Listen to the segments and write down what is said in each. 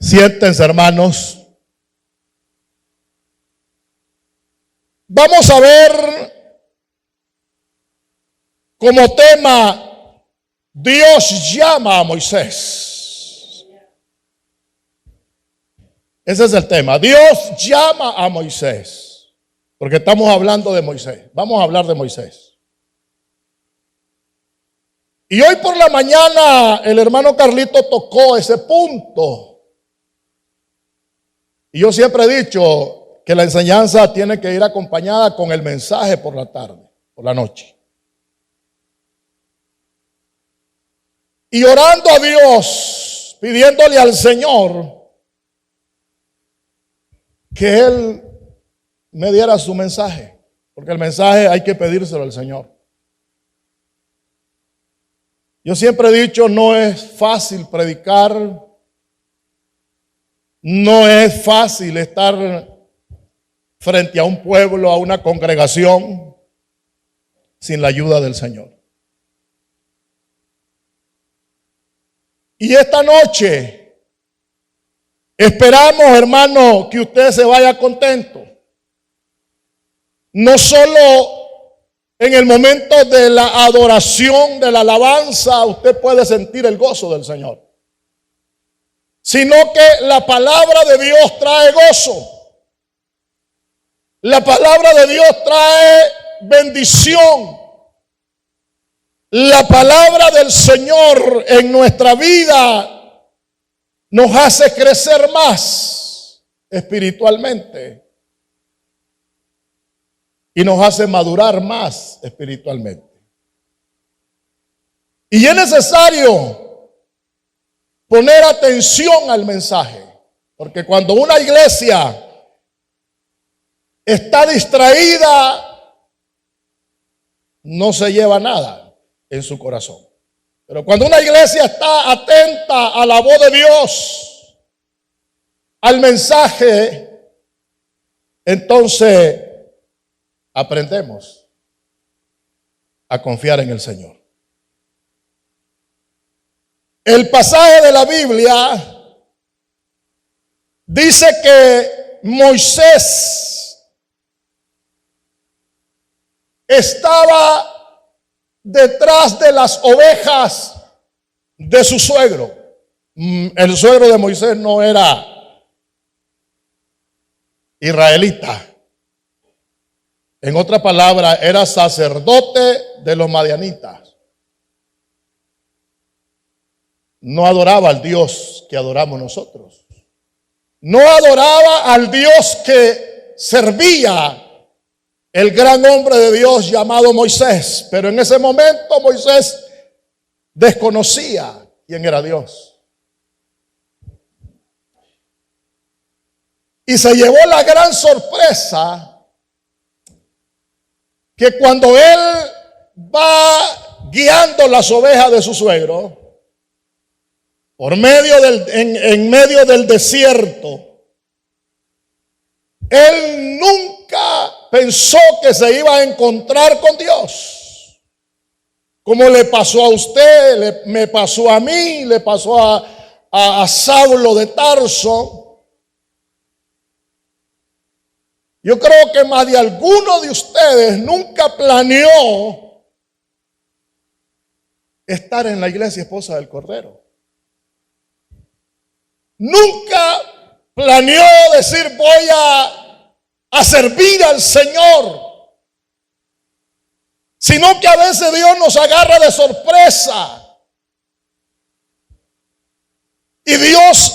Siéntense, hermanos. Vamos a ver como tema: Dios llama a Moisés. Ese es el tema. Dios llama a Moisés. Porque estamos hablando de Moisés. Vamos a hablar de Moisés. Y hoy por la mañana el hermano Carlito tocó ese punto. Y yo siempre he dicho que la enseñanza tiene que ir acompañada con el mensaje por la tarde, por la noche. Y orando a Dios, pidiéndole al Señor que Él me diera su mensaje. Porque el mensaje hay que pedírselo al Señor. Yo siempre he dicho, no es fácil predicar. No es fácil estar frente a un pueblo, a una congregación, sin la ayuda del Señor. Y esta noche esperamos, hermano, que usted se vaya contento. No solo en el momento de la adoración, de la alabanza, usted puede sentir el gozo del Señor, sino que la palabra de Dios trae gozo. La palabra de Dios trae bendición. La palabra del Señor en nuestra vida nos hace crecer más espiritualmente y nos hace madurar más espiritualmente. Y es necesario poner atención al mensaje, porque cuando una iglesia está distraída, no se lleva nada en su corazón. Pero cuando una iglesia está atenta a la voz de Dios, al mensaje, entonces aprendemos a confiar en el Señor. El pasaje de la Biblia dice que Moisés estaba detrás de las ovejas de su suegro. El suegro de Moisés no era israelita. En otra palabra, era sacerdote de los madianitas. No adoraba al Dios que adoramos nosotros. No adoraba al Dios que servía el gran hombre de Dios llamado Moisés. Pero en ese momento Moisés desconocía quién era Dios. Y se llevó la gran sorpresa que cuando él va guiando las ovejas de su suegro, en medio del desierto, él nunca pensó que se iba a encontrar con Dios. Como le pasó a usted, me pasó a mí, le pasó a Saulo de Tarso. Yo creo que más de alguno de ustedes nunca planeó estar en la iglesia esposa del Cordero. Nunca planeó decir voy a servir al Señor, sino que a veces Dios nos agarra de sorpresa. Y Dios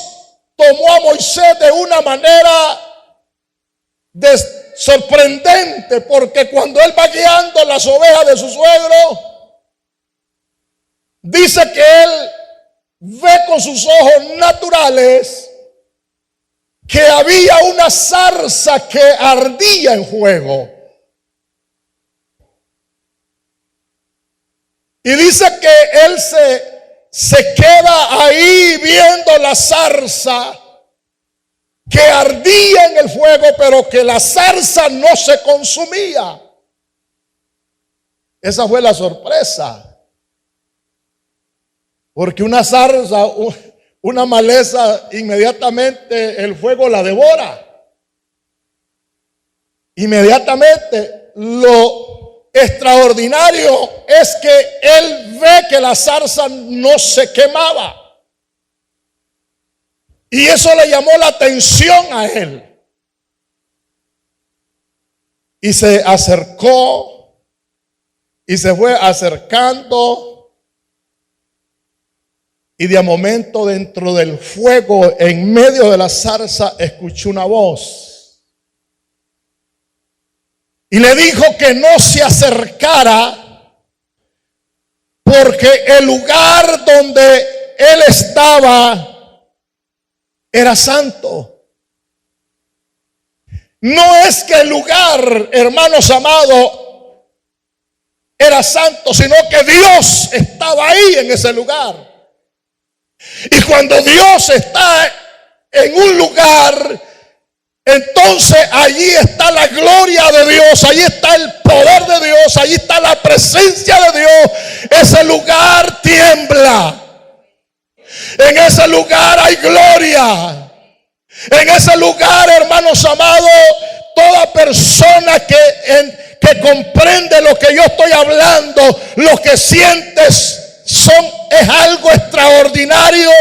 tomó a Moisés de una manera sorprendente, porque cuando él va guiando las ovejas de su suegro, dice que él ve con sus ojos naturales que había una zarza que ardía en fuego. Y dice que él se queda ahí viendo la zarza que ardía en el fuego, pero que la zarza no se consumía. Esa fue la sorpresa. Porque una zarza, una maleza, inmediatamente el fuego la devora. Inmediatamente. Lo extraordinario es que él ve que la zarza no se quemaba. Y eso le llamó la atención a él. Y se acercó y se fue acercando. Y de a momento, dentro del fuego, en medio de la zarza, escuchó una voz. Y le dijo que no se acercara, porque el lugar donde él estaba era santo. No es que el lugar, hermanos amados, era santo, sino que Dios estaba ahí en ese lugar. Y cuando Dios está en un lugar, entonces allí está la gloria de Dios, allí está el poder de Dios, allí está la presencia de Dios. Ese lugar tiembla. En ese lugar hay gloria. En ese lugar, hermanos amados, toda persona que comprende lo que yo estoy hablando, lo que sientes es algo extraordinario,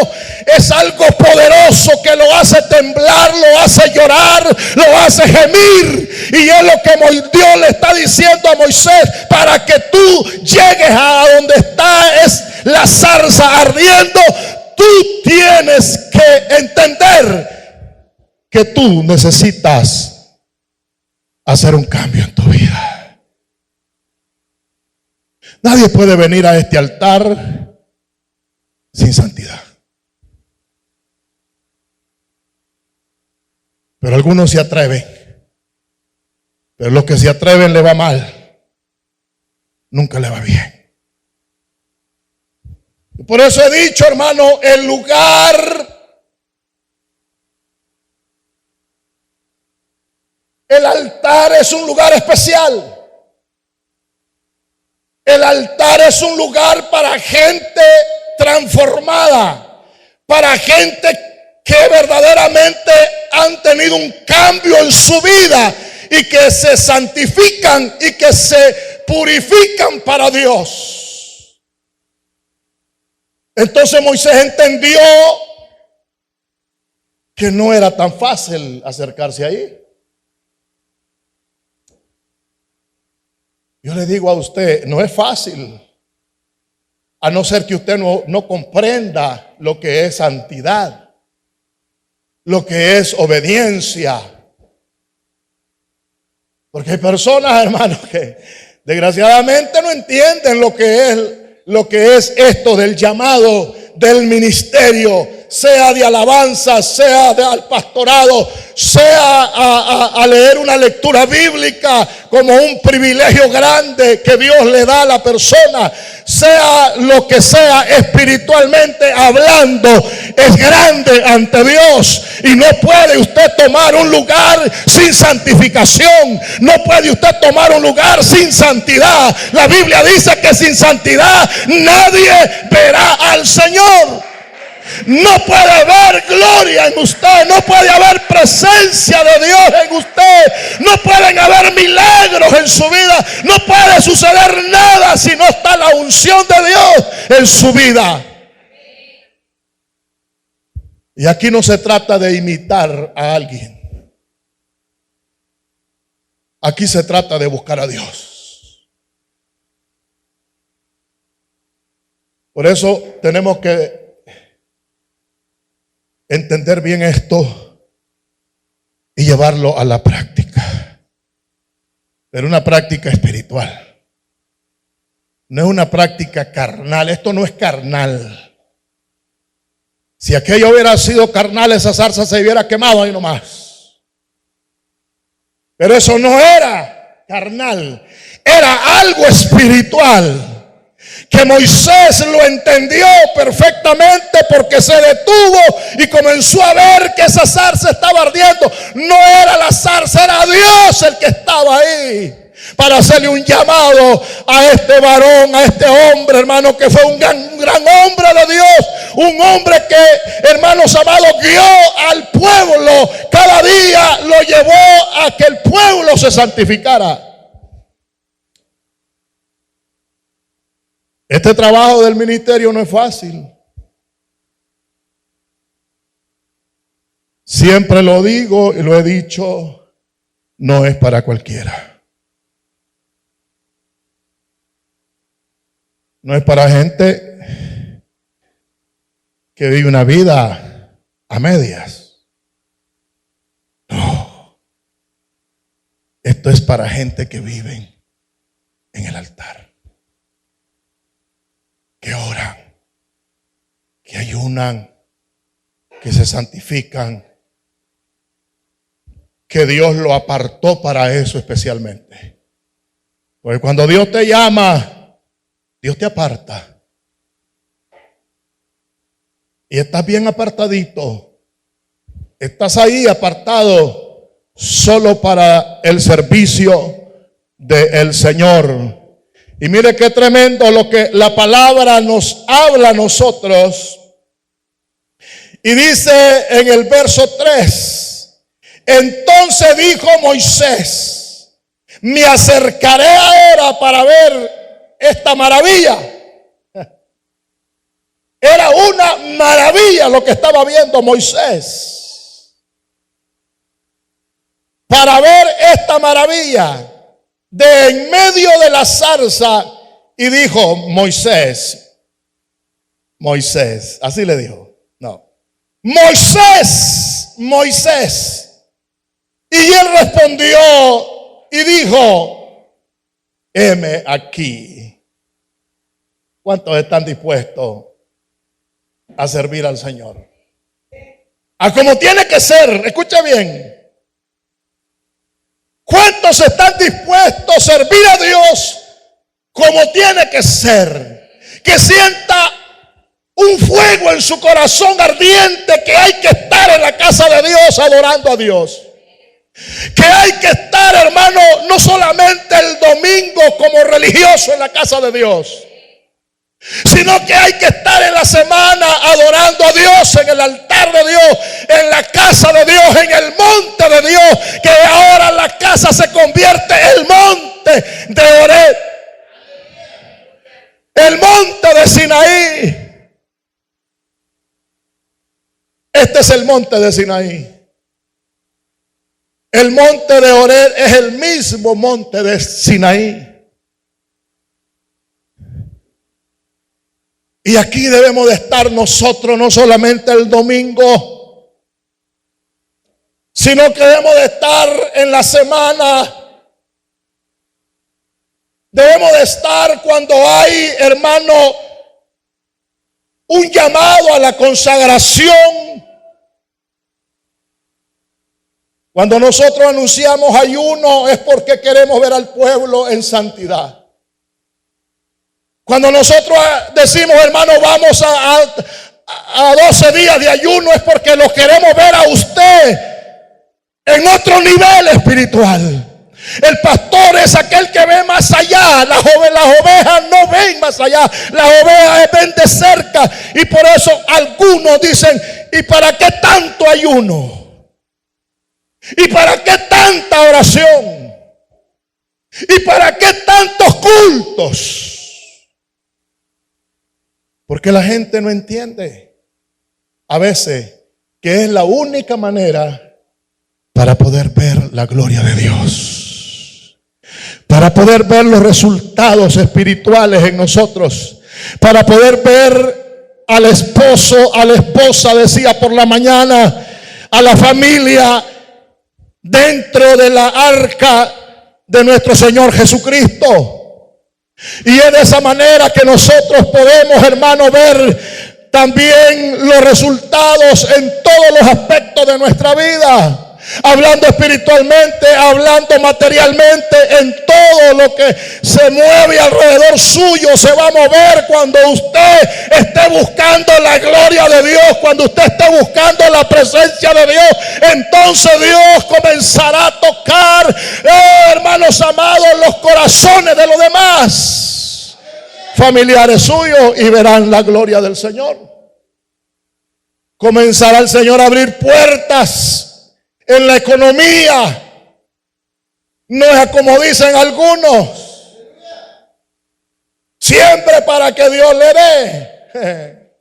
es algo poderoso que lo hace temblar, lo hace llorar, lo hace gemir. Y es lo que Dios le está diciendo a Moisés: para que tú llegues a donde está es la zarza ardiendo, tú tienes que entender que tú necesitas hacer un cambio en tu vida. Nadie puede venir a este altar sin santidad. Pero algunos se atreven. Pero los que se atreven le va mal. Nunca le va bien. Por eso he dicho, hermano, el lugar, el altar es un lugar especial. El altar es un lugar para gente transformada, para gente que verdaderamente han tenido un cambio en su vida y que se santifican y que se purifican para Dios. Entonces Moisés entendió que no era tan fácil acercarse ahí. Yo le digo a usted, no es fácil, a no ser que usted no comprenda lo que es santidad, lo que es obediencia. Porque hay personas, hermanos, que desgraciadamente no entienden lo que es esto del llamado del ministerio, sea de alabanza, sea al pastorado, sea a leer una lectura bíblica como un privilegio grande que Dios le da a la persona, sea lo que sea espiritualmente hablando, es grande ante Dios. Y no puede usted tomar un lugar sin santificación, no puede usted tomar un lugar sin santidad. La Biblia dice que sin santidad nadie verá al Señor. No puede haber gloria en usted, no puede haber presencia de Dios en usted, no pueden haber milagros en su vida, no puede suceder nada si no está la unción de Dios en su vida. Y aquí no se trata de imitar a alguien, aquí se trata de buscar a Dios. Por eso tenemos que entender bien esto y llevarlo a la práctica. Pero una práctica espiritual. No es una práctica carnal. Esto no es carnal. Si aquello hubiera sido carnal, esa zarza se hubiera quemado ahí nomás. Pero eso no era carnal. Era algo espiritual, que Moisés lo entendió perfectamente, porque se detuvo y comenzó a ver que esa zarza estaba ardiendo. No era la zarza, era Dios el que estaba ahí. para hacerle un llamado a este varón, a este hombre, hermano, que fue un gran hombre de Dios, un hombre que, hermanos amados, guió al pueblo, cada día lo llevó a que el pueblo se santificara. Este trabajo del ministerio no es fácil. Siempre lo digo y lo he dicho, no es para cualquiera. No es para gente que vive una vida a medias. No. Esto es para gente que viven en el altar. Que oran, que ayunan, que se santifican, que Dios lo apartó para eso especialmente. Porque cuando Dios te llama, Dios te aparta. Y estás bien apartadito. Estás ahí apartado solo para el servicio del Señor. Y mire qué tremendo lo que la palabra nos habla a nosotros. Y dice en el verso 3, entonces dijo Moisés, me acercaré ahora para ver esta maravilla. Era una maravilla lo que estaba viendo Moisés. Para ver esta maravilla. De en medio de la zarza, y dijo Moisés, así le dijo, no, Moisés, y él respondió y dijo, heme aquí. ¿Cuántos están dispuestos a servir al Señor? A como tiene que ser, escucha bien. ¿Cuántos están dispuestos a servir a Dios como tiene que ser? Que sienta un fuego en su corazón ardiente, que hay que estar en la casa de Dios adorando a Dios. Que hay que estar, hermano, no solamente el domingo como religioso en la casa de Dios, sino que hay que estar en la semana adorando a Dios, en el altar de Dios, en la casa de Dios, en el monte de Dios, que ahora la casa se convierte en el monte de Oreb, el monte de Sinaí. Este es el monte de Sinaí. El monte de Oreb es el mismo monte de Sinaí. Y aquí debemos de estar nosotros, no solamente el domingo, sino que debemos de estar en la semana. Debemos de estar cuando hay, hermano, un llamado a la consagración. Cuando nosotros anunciamos ayuno es porque queremos ver al pueblo en santidad. Cuando nosotros decimos, hermano, vamos a 12 días de ayuno, es porque lo queremos ver a usted en otro nivel espiritual. El pastor es aquel que ve más allá. Las ovejas no ven más allá. Las ovejas ven de cerca. Y por eso algunos dicen, ¿y para qué tanto ayuno? ¿Y para qué tanta oración? ¿Y para qué tantos cultos? Porque la gente no entiende a veces que es la única manera para poder ver la gloria de Dios, para poder ver los resultados espirituales en nosotros, para poder ver al esposo, a la esposa, decía por la mañana, a la familia dentro de la arca de nuestro Señor Jesucristo. Y es de esa manera que nosotros podemos, hermano, ver también los resultados en todos los aspectos de nuestra vida. hablando espiritualmente, hablando materialmente, en todo lo que se mueve alrededor suyo se va a mover cuando usted esté buscando la gloria de Dios, cuando usted esté buscando la presencia de Dios. Entonces Dios comenzará a tocar, hermanos amados, los corazones de los demás familiares suyos y verán la gloria del Señor. Comenzará el Señor a abrir puertas en la economía. No es como dicen algunos, siempre para que Dios le dé.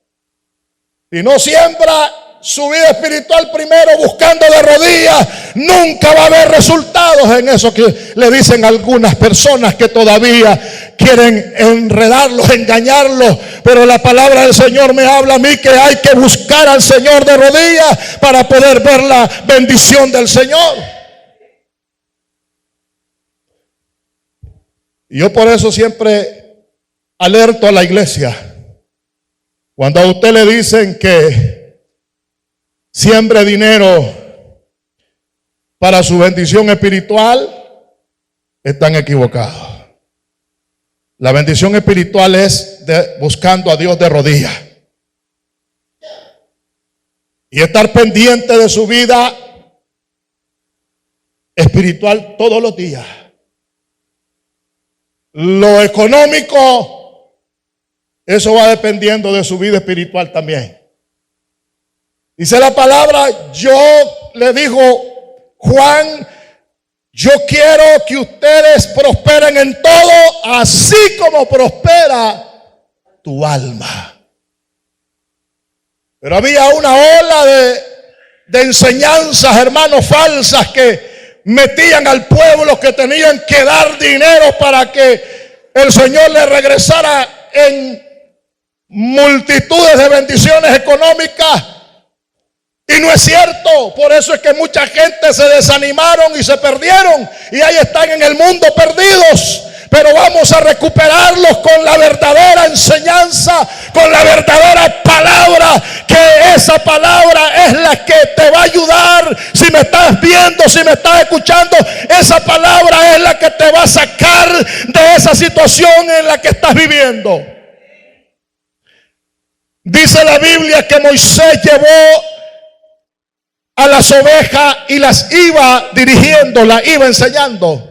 Y no siembra su vida espiritual primero buscando de rodillas, nunca va a haber resultados. En eso que le dicen algunas personas que todavía quieren enredarlos, engañarlos. Pero la palabra del Señor me habla a mí que hay que buscar al Señor de rodillas para poder ver la bendición del Señor. Y yo por eso siempre alerto a la iglesia. Cuando a usted le dicen que siembre dinero para su bendición espiritual, están equivocados. La bendición espiritual es buscando a Dios de rodillas y estar pendiente de su vida espiritual todos los días. Lo económico, eso va dependiendo de su vida espiritual también. Dice la palabra, le dijo Juan, yo quiero que ustedes prosperen en todo, así como prospera tu alma. Pero había una ola de enseñanzas, hermanos, falsas que metían al pueblo que tenían que dar dinero para que el Señor le regresara en multitudes de bendiciones económicas. Y no es cierto. Por eso es que mucha gente se desanimaron y se perdieron, y ahí están en el mundo perdidos. Pero vamos a recuperarlos con la verdadera enseñanza, con la verdadera palabra, que esa palabra es la que te va a ayudar. Si me estás viendo, si me estás escuchando, esa palabra es la que te va a sacar de esa situación en la que estás viviendo. Dice la Biblia que Moisés llevó a las ovejas y las iba dirigiendo, las iba enseñando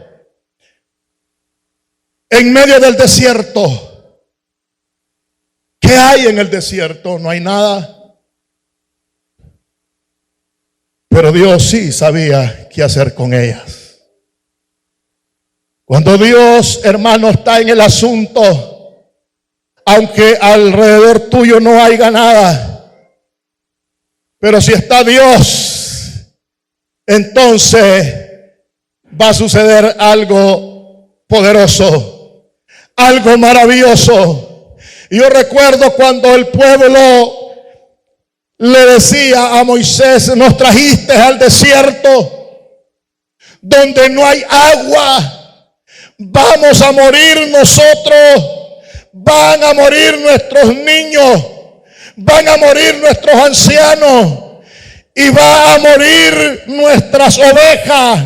en medio del desierto. ¿Qué hay en el desierto? No hay nada. Pero Dios sí sabía qué hacer con ellas. Cuando Dios, hermano, está en el asunto, aunque alrededor tuyo no haya nada, pero si está Dios, entonces va a suceder algo poderoso, algo maravilloso. Y yo recuerdo cuando el pueblo le decía a Moisés, nos trajiste al desierto donde no hay agua, vamos a morir nosotros, van a morir nuestros niños, van a morir nuestros ancianos, y va a morir nuestras ovejas,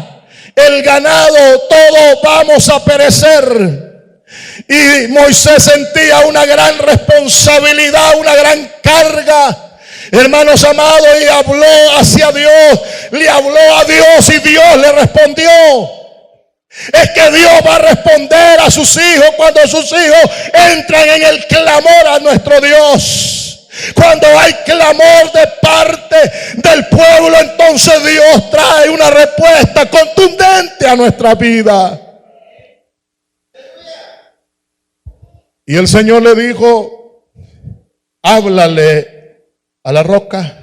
el ganado, todos vamos a perecer. Y Moisés sentía una gran responsabilidad, una gran carga, hermanos amados, y habló hacia Dios, le habló a Dios y Dios le respondió. Es que Dios va a responder a sus hijos cuando sus hijos entran en el clamor a nuestro Dios. Cuando hay clamor de parte del pueblo, entonces Dios trae una respuesta contundente a nuestra vida. Y el Señor le dijo, háblale a la roca.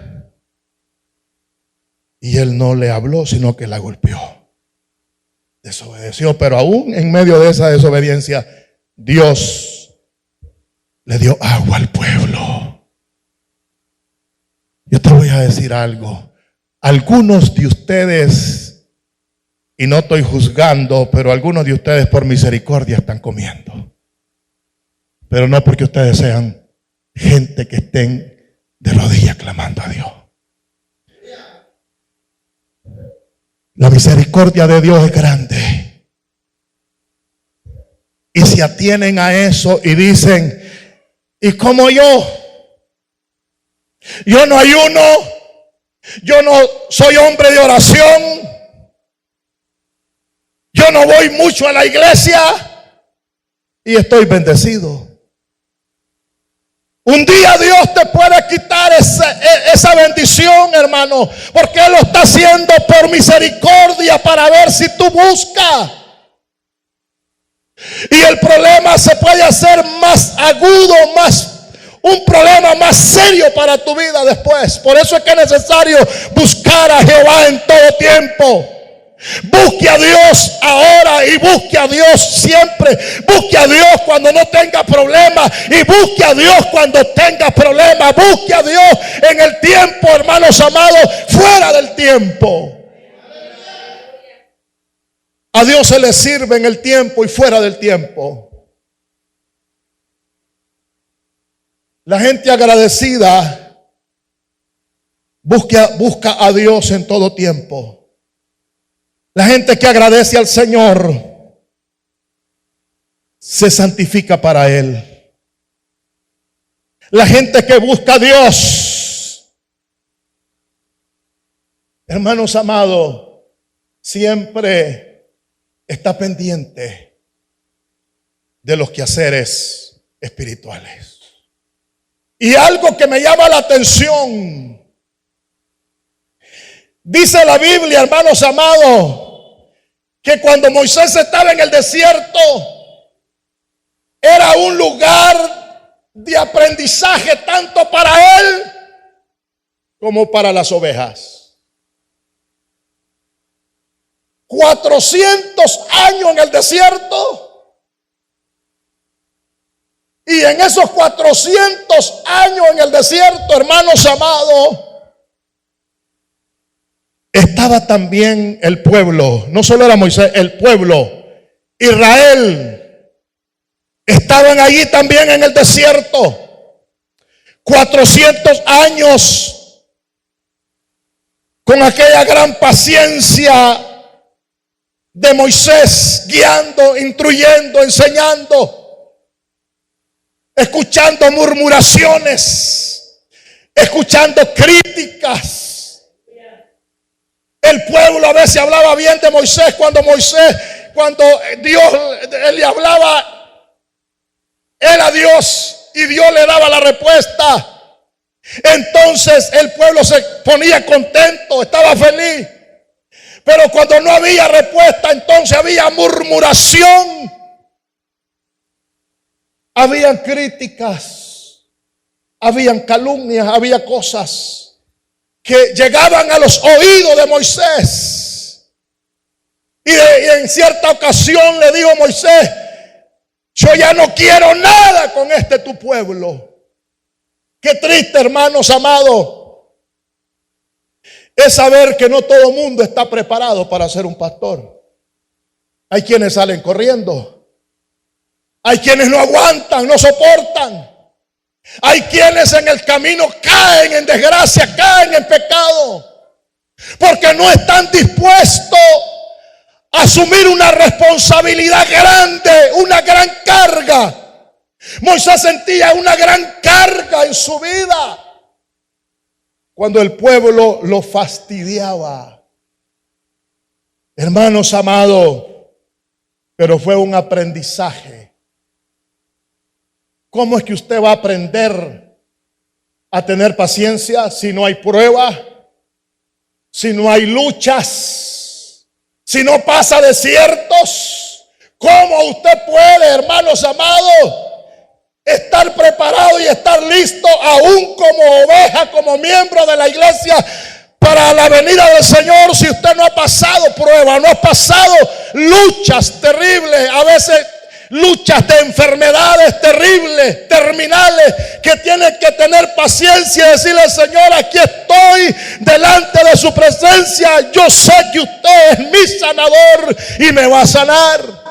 Y él no le habló, sino que la golpeó. Desobedeció, pero aún en medio de esa desobediencia, Dios le dio agua al pueblo. Yo te voy a decir algo. Algunos de ustedes, y no estoy juzgando, pero algunos de ustedes por misericordia están comiendo. Pero no porque ustedes sean gente que estén de rodillas clamando a Dios. La misericordia de Dios es grande. Y se atienen a eso y dicen, ¿y como yo? Yo no ayuno, yo no soy hombre de oración, yo no voy mucho a la iglesia y estoy bendecido. Un día Dios te puede quitar esa bendición, hermano, porque Él lo está haciendo por misericordia para ver si tú buscas. Y el problema se puede hacer más agudo, un problema más serio para tu vida después. Por eso es que es necesario buscar a Jehová en todo tiempo. Busque a Dios ahora y busque a Dios siempre. Busque a Dios cuando no tenga problemas y busque a Dios cuando tenga problemas. Busque a Dios en el tiempo, hermanos amados, fuera del tiempo. A Dios se le sirve en el tiempo y fuera del tiempo. La gente agradecida busca a Dios en todo tiempo. La gente que agradece al Señor se santifica para Él. La gente que busca a Dios, hermanos amados, siempre está pendiente de los quehaceres espirituales. Y algo que me llama la atención, dice la Biblia, hermanos amados, que cuando Moisés estaba en el desierto, era un lugar de aprendizaje tanto para él como para las ovejas. 400 años en el desierto, y en esos 400 años en el desierto, hermanos amados, estaba también el pueblo. No solo era Moisés, el pueblo, Israel, estaban allí también en el desierto. 400 años con aquella gran paciencia de Moisés, guiando, instruyendo, enseñando, escuchando murmuraciones, escuchando críticas. El pueblo a veces hablaba bien de Moisés cuando Dios le hablaba, él a Dios, y Dios le daba la respuesta. Entonces el pueblo se ponía contento, estaba feliz. Pero cuando no había respuesta, entonces había murmuración, habían críticas, habían calumnias, había cosas que llegaban a los oídos de Moisés. Y en cierta ocasión le dijo Moisés, yo ya no quiero nada con tu pueblo. Qué triste, hermanos amados, es saber que no todo el mundo está preparado para ser un pastor. Hay quienes salen corriendo, hay quienes no aguantan, no soportan. Hay quienes en el camino caen en desgracia, caen en pecado, porque no están dispuestos a asumir una responsabilidad grande, una gran carga. Moisés sentía una gran carga en su vida cuando el pueblo lo fastidiaba. Hermanos amados, pero fue un aprendizaje. ¿Cómo es que usted va a aprender a tener paciencia si no hay prueba, si no hay luchas, si no pasa desiertos? ¿Cómo usted puede, hermanos amados, estar preparado y estar listo aún como oveja, como miembro de la iglesia para la venida del Señor, si usted no ha pasado prueba, no ha pasado luchas terribles, a veces luchas de enfermedades terribles, terminales, que tiene que tener paciencia y decirle: Señor, aquí estoy delante de su presencia, yo sé que usted es mi sanador y me va a sanar.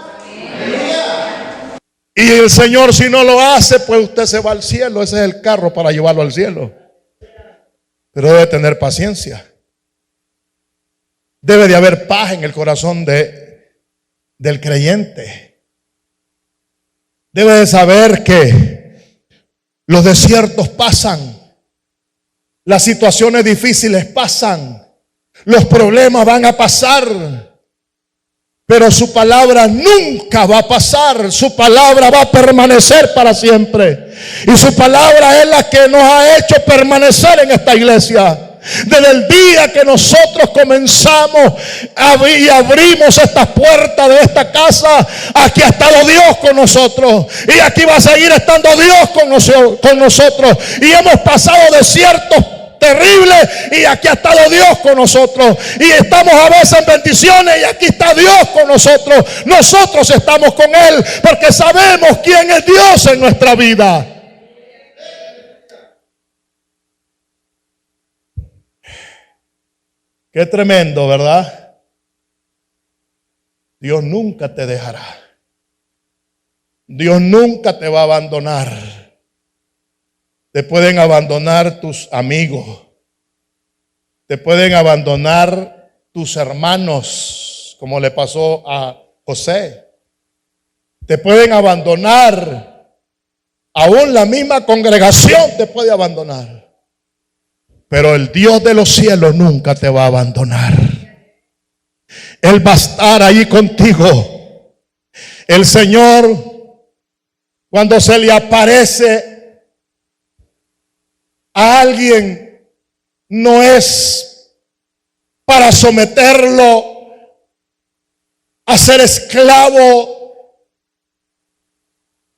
Y el Señor, si no lo hace, pues usted se va al cielo. Ese es el carro para llevarlo al cielo, pero debe tener paciencia. Debe de haber paz en el corazón del creyente. Debe de saber que los desiertos pasan, las situaciones difíciles pasan, los problemas van a pasar, pero su palabra nunca va a pasar. Su palabra va a permanecer para siempre. Y su palabra es la que nos ha hecho permanecer en esta iglesia. Desde el día que nosotros comenzamos y abrimos estas puertas de esta casa, aquí ha estado Dios con nosotros. Y aquí va a seguir estando Dios con nosotros. Y hemos pasado desiertos terrible y aquí ha estado Dios con nosotros, y estamos a veces en bendiciones y aquí está Dios con nosotros. Nosotros estamos con Él porque sabemos quién es Dios en nuestra vida. Qué tremendo, ¿verdad? Dios nunca te dejará. Dios nunca te va a abandonar. Te pueden abandonar tus amigos, te pueden abandonar tus hermanos, como le pasó a José. Te pueden abandonar, aún la misma congregación te puede abandonar. Pero el Dios de los cielos nunca te va a abandonar. Él va a estar ahí contigo. El Señor, cuando se le aparece a alguien, no es para someterlo a ser esclavo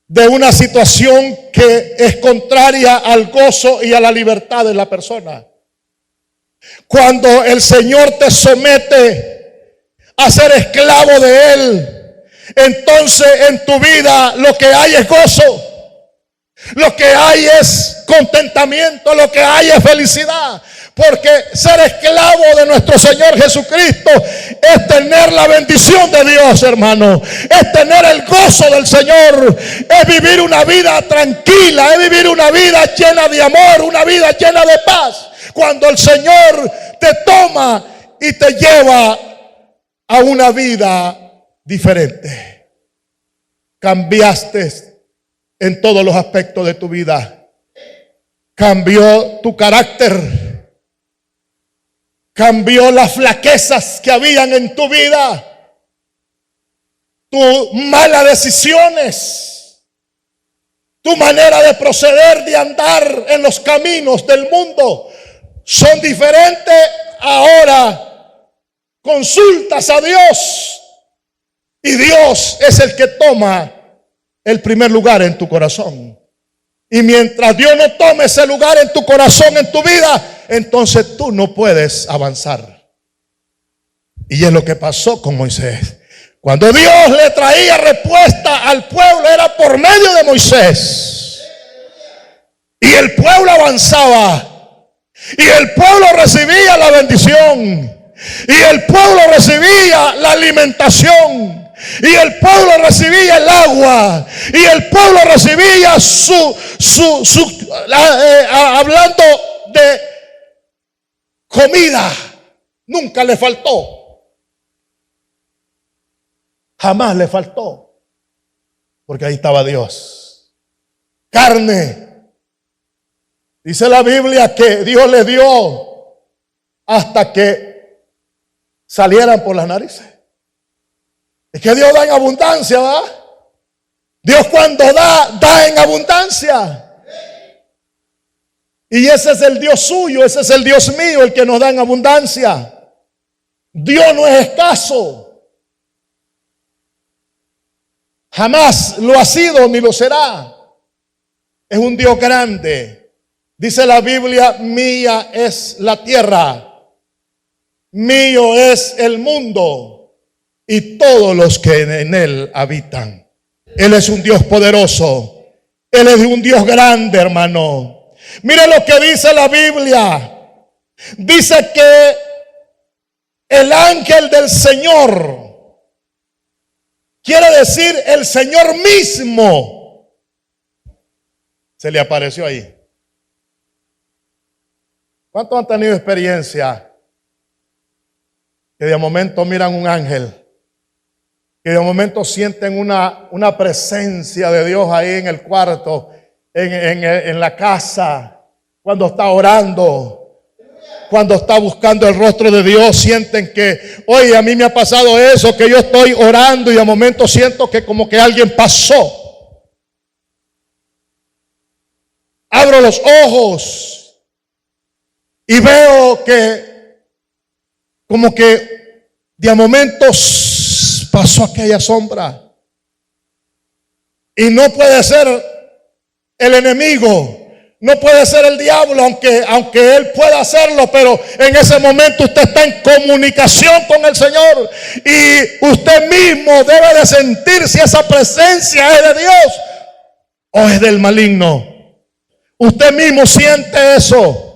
de una situación que es contraria al gozo y a la libertad de la persona. Cuando el Señor te somete a ser esclavo de Él, entonces en tu vida lo que hay es gozo. Lo que hay es contentamiento, lo que hay es felicidad. Porque ser esclavo de nuestro Señor Jesucristo es tener la bendición de Dios, hermano. Es tener el gozo del Señor. Es vivir una vida tranquila. Es vivir una vida llena de amor, una vida llena de paz. Cuando el Señor te toma y te lleva a una vida diferente. Cambiaste en todos los aspectos de tu vida. Cambió tu carácter. Cambió las flaquezas que habían en tu vida. Tus malas decisiones. Tu manera de proceder, de andar en los caminos del mundo son diferentes. Ahora consultas a Dios. Y Dios es el que toma el primer lugar en tu corazón. Y mientras Dios no tome ese lugar en tu corazón, en tu vida, entonces tú no puedes avanzar. Y es lo que pasó con Moisés. Cuando Dios le traía respuesta al pueblo, era por medio de Moisés. Y el pueblo avanzaba. Y el pueblo recibía la bendición. Y el pueblo recibía la alimentación. Y el pueblo recibía el agua. Y el pueblo recibía hablando de comida. Nunca le faltó. Jamás le faltó. Porque ahí estaba Dios. Carne. Dice la Biblia que Dios le dio hasta que salieran por las narices. Es que Dios da en abundancia, ¿va? Dios cuando da en abundancia. Y ese es el Dios suyo, ese es el Dios mío, el que nos da en abundancia. Dios no es escaso. Jamás lo ha sido ni lo será. Es un Dios grande. Dice la Biblia, mía es la tierra, mío es el mundo y todos los que en él habitan. Él es un Dios poderoso. Él es un Dios grande, hermano. Mire lo que dice la Biblia. Dice que el ángel del Señor, quiere decir el Señor mismo, se le apareció ahí. ¿Cuántos han tenido experiencia que de momento miran un ángel, que de momento sienten una presencia de Dios ahí en el cuarto, en la casa, cuando está orando, cuando está buscando el rostro de Dios, sienten que, oye, a mí me ha pasado eso, que yo estoy orando y de momento siento que como que alguien pasó. Abro los ojos y veo que como que de momento pasó aquella sombra. Y no puede ser el enemigo, no puede ser el diablo, aunque él pueda hacerlo, pero en ese momento usted está en comunicación con el Señor y usted mismo debe de sentir si esa presencia es de Dios o es del maligno. Usted mismo siente eso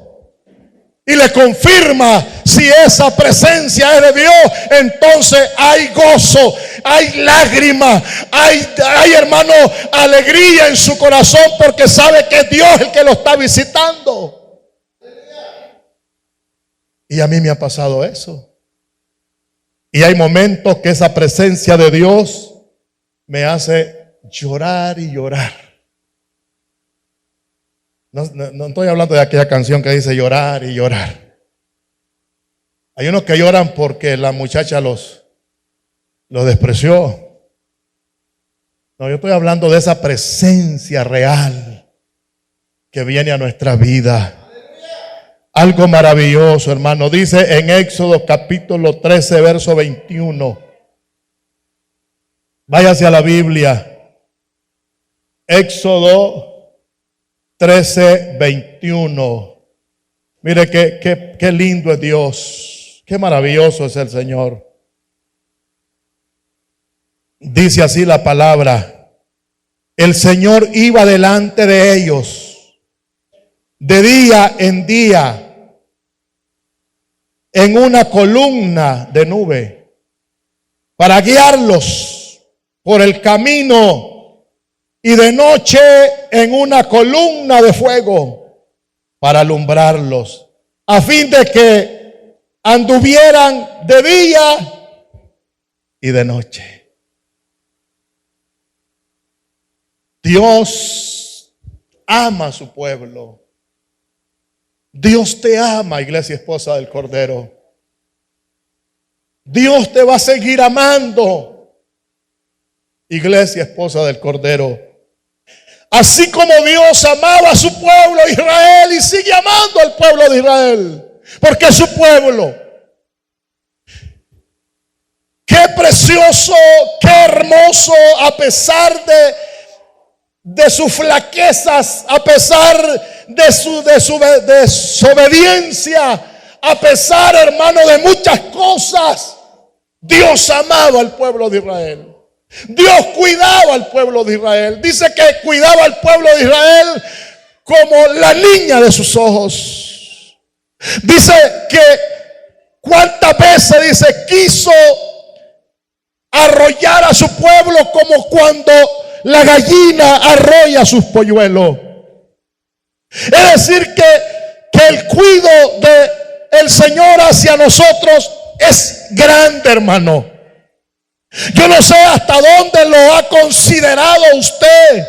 y le confirma si esa presencia es de Dios. Entonces hay gozo, hay lágrimas, hay hermano, alegría en su corazón, porque sabe que es Dios el que lo está visitando. Y a mí me ha pasado eso. Y hay momentos que esa presencia de Dios me hace llorar y llorar. No estoy hablando de aquella canción que dice llorar y llorar. Hay unos que lloran porque la muchacha los despreció. No, yo estoy hablando de esa presencia real que viene a nuestra vida. Algo maravilloso, hermano. Dice en Éxodo capítulo 13, verso 21. Váyase a la Biblia. Éxodo 13, 21. Mire qué lindo es Dios. Qué maravilloso es el Señor. Dice así la palabra: el Señor iba delante de ellos de día en día en una columna de nube para guiarlos por el camino, y de noche en una columna de fuego para alumbrarlos, a fin de que anduvieran de día y de noche. Dios ama a su pueblo. Dios te ama, iglesia esposa del Cordero. Dios te va a seguir amando, iglesia esposa del Cordero. Así como Dios amaba a su pueblo Israel y sigue amando al pueblo de Israel, porque es su pueblo. Qué precioso, qué hermoso, a pesar de sus flaquezas, a pesar de su desobediencia, a pesar, hermano, de muchas cosas, Dios amaba al pueblo de Israel. Dios cuidaba al pueblo de Israel. Dice que cuidaba al pueblo de Israel como la niña de sus ojos. Dice que cuántas veces, dice, quiso arrollar a su pueblo como cuando la gallina arrolla sus polluelos. Es decir que el cuidado del Señor hacia nosotros es grande, hermano. Yo no sé hasta dónde lo ha considerado usted.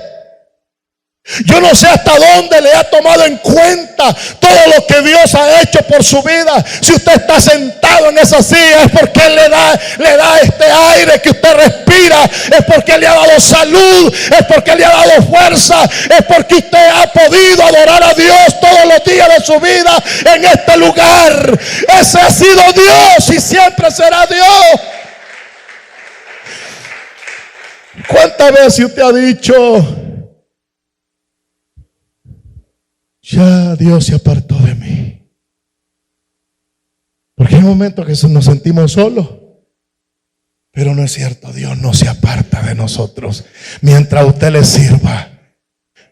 Yo no sé hasta dónde le ha tomado en cuenta todo lo que Dios ha hecho por su vida. Si usted está sentado en esa silla es porque Él le da este aire que usted respira. Es porque Él le ha dado salud. Es porque Él le ha dado fuerza. Es porque usted ha podido adorar a Dios todos los días de su vida en este lugar. Ese ha sido Dios y siempre será Dios. ¿Cuántas veces usted ha dicho: ya Dios se apartó de mí? Porque hay momentos que nos sentimos solos, pero no es cierto. Dios no se aparta de nosotros mientras usted le sirva,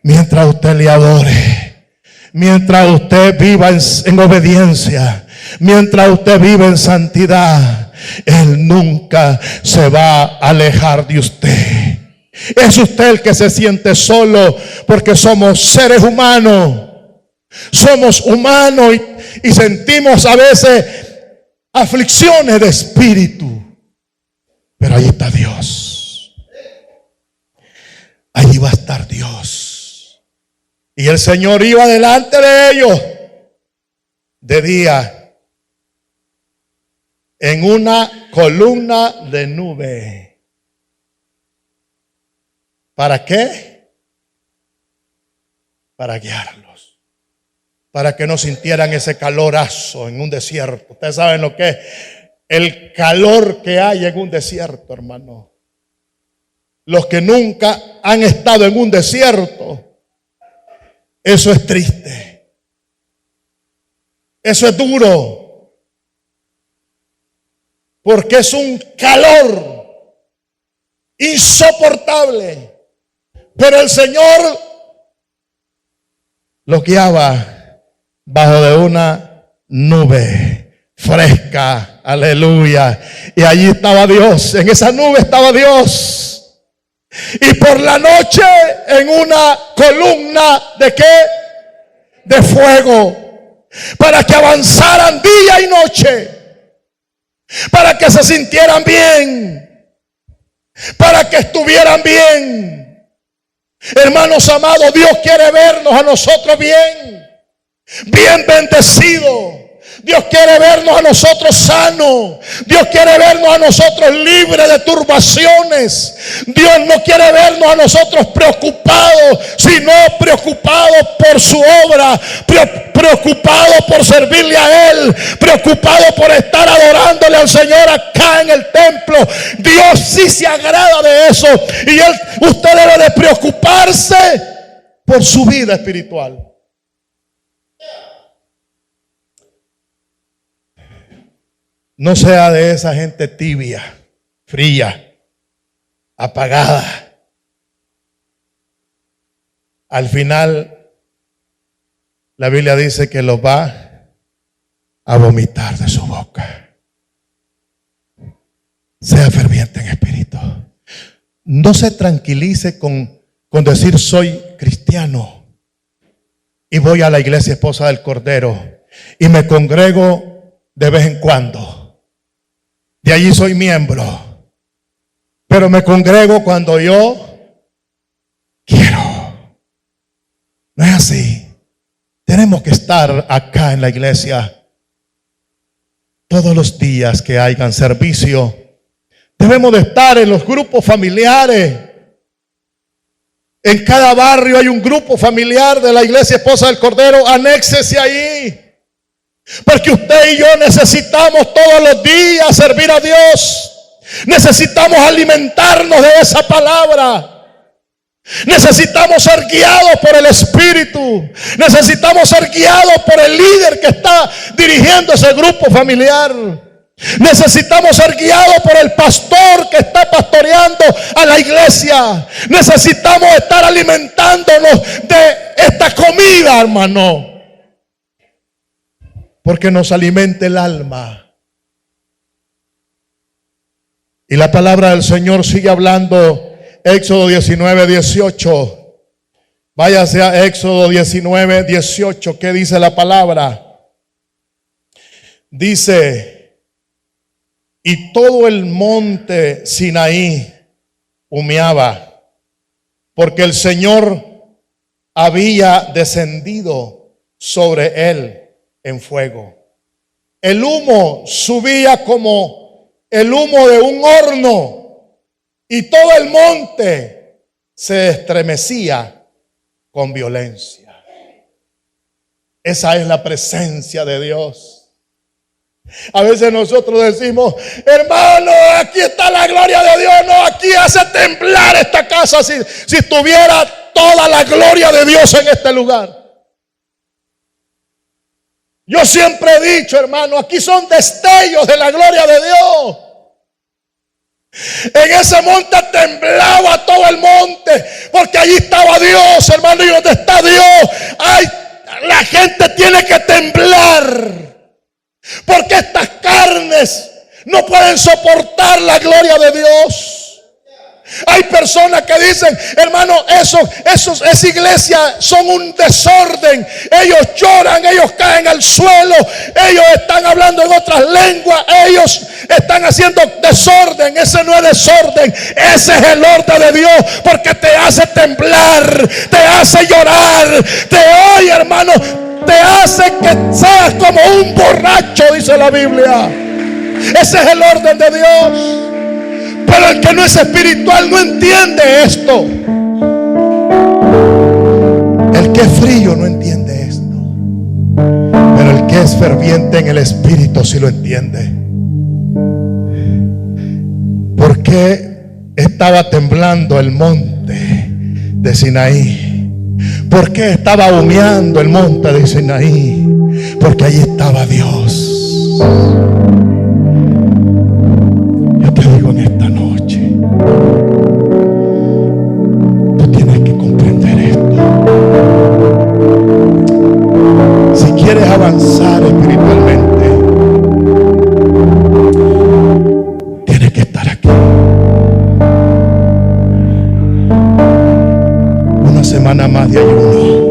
mientras usted le adore, mientras usted viva en obediencia, mientras usted vive en santidad. Él nunca se va a alejar de usted. Es usted el que se siente solo, porque somos seres humanos. Somos humanos y sentimos a veces aflicciones de espíritu. Pero ahí está Dios. Allí va a estar Dios. Y el Señor iba delante de ellos de día en una columna de nube. ¿Para qué? Para guiarlos. Para que no sintieran ese calorazo en un desierto. Ustedes saben lo que es el calor que hay en un desierto, hermano. Los que nunca han estado en un desierto, eso es triste. Eso es duro. Porque es un calor insoportable. Pero el Señor los guiaba bajo de una nube fresca. Aleluya. Y allí estaba Dios. En esa nube estaba Dios. Y por la noche en una columna ¿de qué? De fuego. Para que avanzaran día y noche. Para que se sintieran bien. Para que estuvieran bien. Hermanos amados, Dios quiere vernos a nosotros bien. Bien bendecidos. Dios quiere vernos a nosotros sanos. Dios quiere vernos a nosotros libres de turbaciones. Dios no quiere vernos a nosotros preocupados, sino preocupados por su obra, preocupados por servirle a Él, preocupados por estar adorándole al Señor acá en el templo. Dios sí se agrada de eso. Y usted debe de preocuparse por su vida espiritual. No sea de esa gente tibia, fría, apagada. Al final, la Biblia dice que los va a vomitar de su boca. Sea ferviente en espíritu. No se tranquilice con decir soy cristiano y voy a la iglesia esposa del Cordero y me congrego de vez en cuando. De allí soy miembro, pero me congrego cuando yo quiero. No es así. Tenemos que estar acá en la iglesia todos los días que hayan servicio. Debemos de estar en los grupos familiares. En cada barrio hay un grupo familiar de la iglesia esposa del Cordero. Anéxese ahí. Porque usted y yo necesitamos todos los días servir a Dios. Necesitamos alimentarnos de esa palabra. Necesitamos ser guiados por el Espíritu. Necesitamos ser guiados por el líder que está dirigiendo ese grupo familiar. Necesitamos ser guiados por el pastor que está pastoreando a la iglesia. Necesitamos estar alimentándonos de esta comida, hermano, porque nos alimenta el alma. Y la palabra del Señor sigue hablando. Éxodo 19, 18. Váyase a Éxodo 19, 18. ¿Qué dice la palabra? Dice: y todo el monte Sinaí humeaba, porque el Señor había descendido sobre él en fuego. El humo subía como el humo de un horno, y todo el monte se estremecía con violencia. Esa es la presencia de Dios. A veces nosotros decimos: hermano, aquí está la gloria de Dios. No, aquí hace temblar esta casa si estuviera toda la gloria de Dios en este lugar. Yo siempre he dicho, hermano, aquí son destellos de la gloria de Dios. En ese monte temblaba todo el monte, porque allí estaba Dios, hermano. Y donde está Dios, la gente tiene que temblar, porque estas carnes no pueden soportar la gloria de Dios. Hay personas que dicen, hermano, esa iglesia son un desorden. Ellos lloran, ellos caen al suelo, ellos están hablando en otras lenguas, ellos están haciendo desorden. Ese no es desorden, ese es el orden de Dios, porque te hace temblar, te hace llorar, oye, hermano, te hace que seas como un borracho, dice la Biblia. Ese es el orden de Dios. Pero el que no es espiritual no entiende esto. El que es frío no entiende esto. Pero el que es ferviente en el espíritu sí lo entiende. ¿Por qué estaba temblando el monte de Sinaí? ¿Por qué estaba humeando el monte de Sinaí? Porque allí estaba Dios. Yo te digo en esta noche, tú tienes que comprender esto. Si quieres avanzar espiritualmente, tienes que estar aquí. Una semana más de ayuno.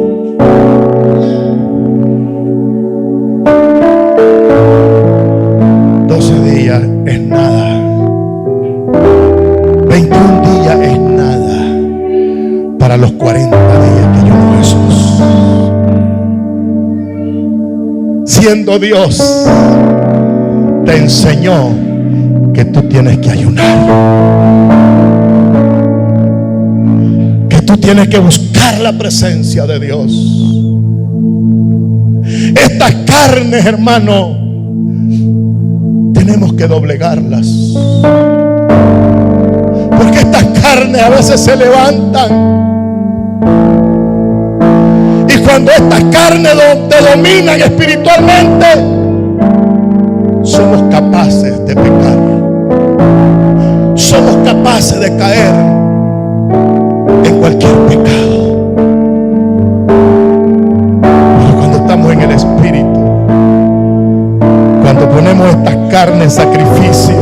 Es nada. 21 días es nada para los 40 días que ayunó Jesús. Siendo Dios, te enseñó que tú tienes que ayunar, que tú tienes que buscar la presencia de Dios. Estas carnes, hermano, tenemos que doblegarlas, porque estas carnes a veces se levantan, y cuando estas carnes te dominan espiritualmente, somos capaces de pecar, somos capaces de caer en cualquier pecado. Pero cuando estamos en el espíritu, cuando ponemos estas carnes en sacrificio,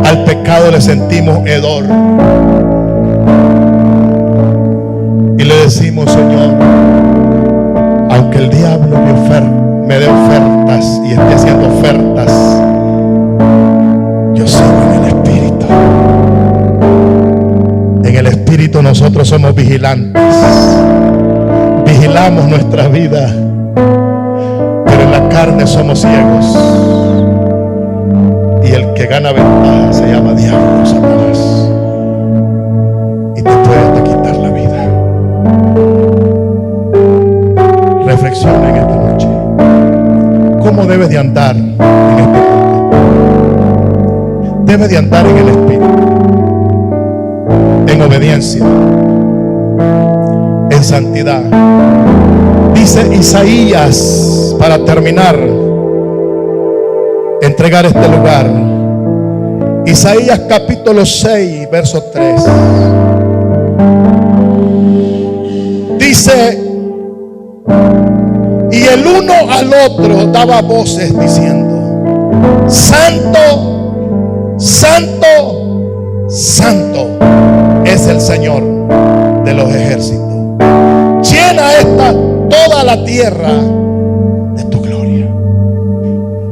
al pecado le sentimos hedor y le decimos: Señor, aunque el diablo me dé ofertas y esté haciendo ofertas, yo sigo en el espíritu. En el espíritu nosotros somos vigilantes, vigilamos nuestra vida. En la carne somos ciegos, y el que gana ventaja se llama diablo, Satanás, y te puede hasta quitar la vida. Reflexiona en esta noche. ¿Cómo debes de andar en este mundo? Debes de andar en el espíritu, en obediencia, en santidad. Dice Isaías, para terminar, entregar este lugar, Isaías capítulo 6, verso 3. Dice: y el uno al otro daba voces diciendo: Santo, Santo, Santo es el Señor de los ejércitos. Llena toda la tierra de tu gloria.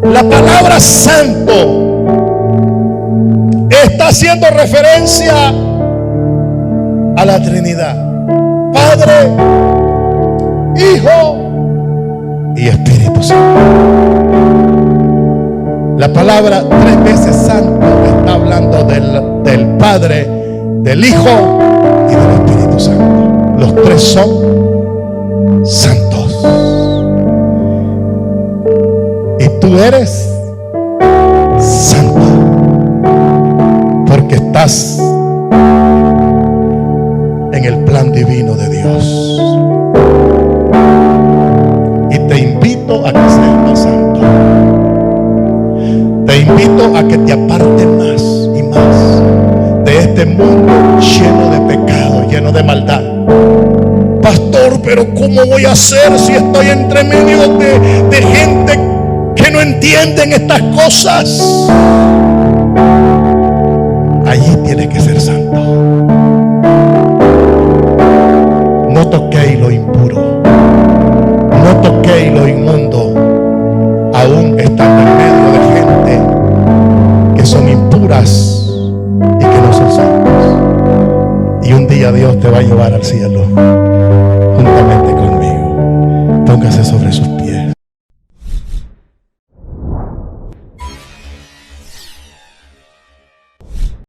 La palabra santo está haciendo referencia a la Trinidad: Padre, Hijo y Espíritu Santo. La palabra 3 veces santo está hablando del Padre, del Hijo y del Espíritu Santo. Los tres son santos. Y tú eres santo porque estás en el plan divino de Dios. Y te invito a que seas más santo. Te invito a que te apartes más y más de este mundo lleno de pecado, lleno de maldad. Pastor, pero ¿cómo voy a hacer si estoy entre medio de gente que no entienden estas cosas? Allí tienes que te va a llevar al cielo juntamente conmigo. Póngase sobre sus pies.